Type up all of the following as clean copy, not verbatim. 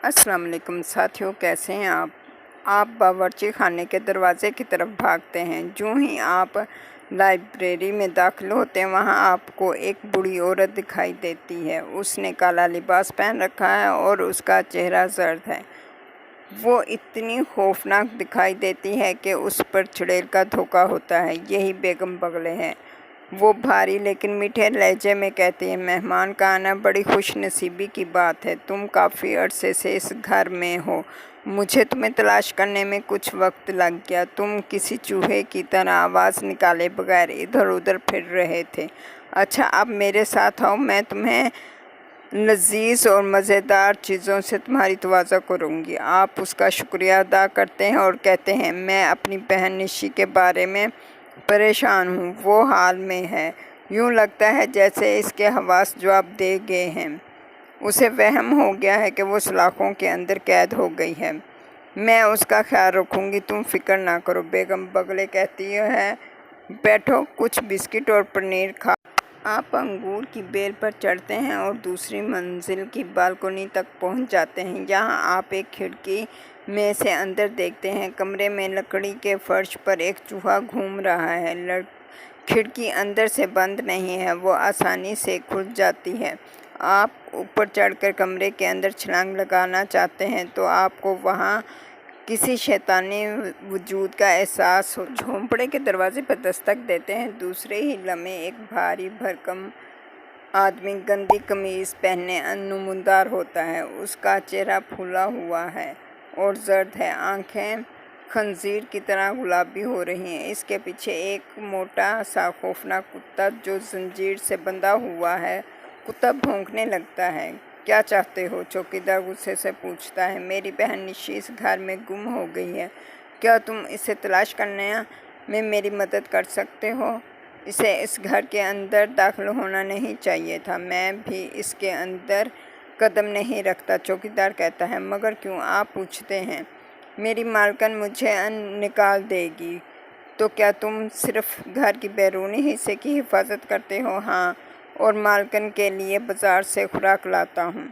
अस्सलाम वालेकुम साथियों, कैसे हैं आप बावर्ची खाने के दरवाज़े की तरफ भागते हैं। जो ही आप लाइब्रेरी में दाखिल होते हैं वहां आपको एक बूढ़ी औरत दिखाई देती है। उसने काला लिबास पहन रखा है और उसका चेहरा जर्द है। वो इतनी खौफनाक दिखाई देती है कि उस पर चुड़ैल का धोखा होता है। यही बेगम बगले हैं। वो भारी लेकिन मीठे लहजे में कहती है, मेहमान का आना बड़ी खुश नसीबी की बात है। तुम काफ़ी अरसे से इस घर में हो। मुझे तुम्हें तलाश करने में कुछ वक्त लग गया। तुम किसी चूहे की तरह आवाज़ निकाले बगैर इधर उधर फिर रहे थे। अच्छा, अब मेरे साथ आओ, मैं तुम्हें लजीज और मज़ेदार चीज़ों से तुम्हारी तवाज़ा करूँगी। आप उसका शुक्रिया अदा करते हैं और कहते हैं, मैं अपनी बहन निशी के बारे में परेशान हूँ। वो हाल में है। यूँ लगता है जैसे इसके हवास जवाब दे गए हैं। उसे वहम हो गया है कि वो सलाखों के अंदर कैद हो गई है। मैं उसका ख्याल रखूँगी, तुम फिक्र ना करो। बेगम बगले कहती है, बैठो, कुछ बिस्किट और पनीर खा। आप अंगूर की बेल पर चढ़ते हैं और दूसरी मंजिल की बालकनी तक पहुंच जाते हैं। यहाँ आप एक खिड़की में से अंदर देखते हैं। कमरे में लकड़ी के फर्श पर एक चूहा घूम रहा है। खिड़की अंदर से बंद नहीं है, वो आसानी से खुल जाती है। आप ऊपर चढ़कर कमरे के अंदर छलांग लगाना चाहते हैं तो आपको वहाँ किसी शैतानी वजूद का एहसास हो। झोंपड़े के दरवाजे पर दस्तक देते हैं। दूसरे ही लम्हे एक भारी भरकम आदमी गंदी कमीज़ पहने नमूदार होता है। उसका चेहरा फूला हुआ है और जर्द है। आंखें खंजीर की तरह गुलाबी हो रही हैं। इसके पीछे एक मोटा सा खौफनाक कुत्ता जो जंजीर से बंधा हुआ है। कुत्ता भौंकने लगता है। क्या चाहते हो? चौकीदार गुस्से से पूछता है। मेरी बहन निशी इस घर में गुम हो गई है। क्या तुम इसे तलाश करने में मेरी मदद कर सकते हो? इसे इस घर के अंदर दाखिल होना नहीं चाहिए था। मैं भी इसके अंदर कदम नहीं रखता, चौकीदार कहता है। मगर क्यों? आप पूछते हैं। मेरी मालकन मुझे निकाल देगी। तो क्या तुम सिर्फ घर की बैरूनी हिस्से की हिफाजत करते हो? हाँ, और मालकन के लिए बाज़ार से खुराक लाता हूँ।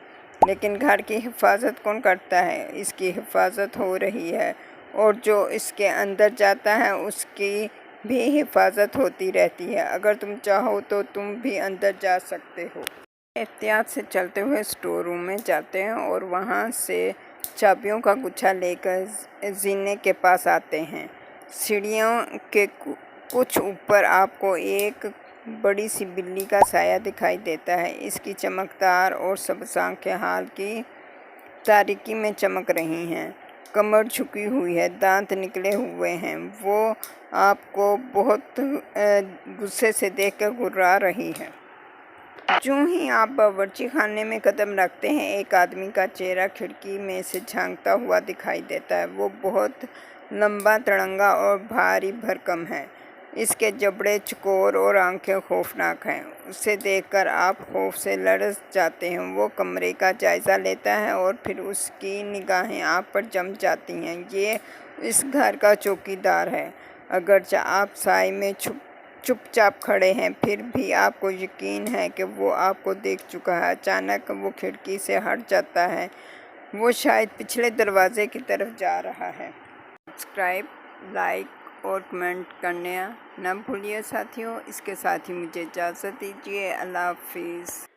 लेकिन घर की हिफाजत कौन करता है? इसकी हिफाजत हो रही है और जो इसके अंदर जाता है उसकी भी हिफाजत होती रहती है। अगर तुम चाहो तो तुम भी अंदर जा सकते हो। एहतियात से चलते हुए स्टोर रूम में जाते हैं और वहाँ से चाबियों का गुच्छा लेकर जीने के पास आते हैं। सीढ़ियों के कुछ ऊपर आपको एक बड़ी सी बिल्ली का साया दिखाई देता है। इसकी चमकदार और सब्ज़ आँखें हाल की तारीकी में चमक रही हैं। कमर झुकी हुई है, दांत निकले हुए हैं। वो आपको बहुत गुस्से से देखकर गुर्रा रही है। जो ही आप बावर्ची खाने में कदम रखते हैं, एक आदमी का चेहरा खिड़की में से झांकता हुआ दिखाई देता है। वो बहुत लंबा, तिरंगा और भारी भरकम है। इसके जबड़े चौकोर और आंखें खौफनाक हैं। उसे देखकर आप खौफ से लरज़ जाते हैं। वो कमरे का जायज़ा लेता है और फिर उसकी निगाहें आप पर जम जाती हैं। ये इस घर का चौकीदार है। अगरचे आप साए में चुपचाप खड़े हैं, फिर भी आपको यकीन है कि वो आपको देख चुका है। अचानक वो खिड़की से हट जाता है। वो शायद पिछले दरवाजे की तरफ जा रहा है। सब्सक्राइब, लाइक और कमेंट करना न भूलिए साथियों। इसके साथ ही मुझे इजाज़त दीजिए। अल्लाह हाफिज़।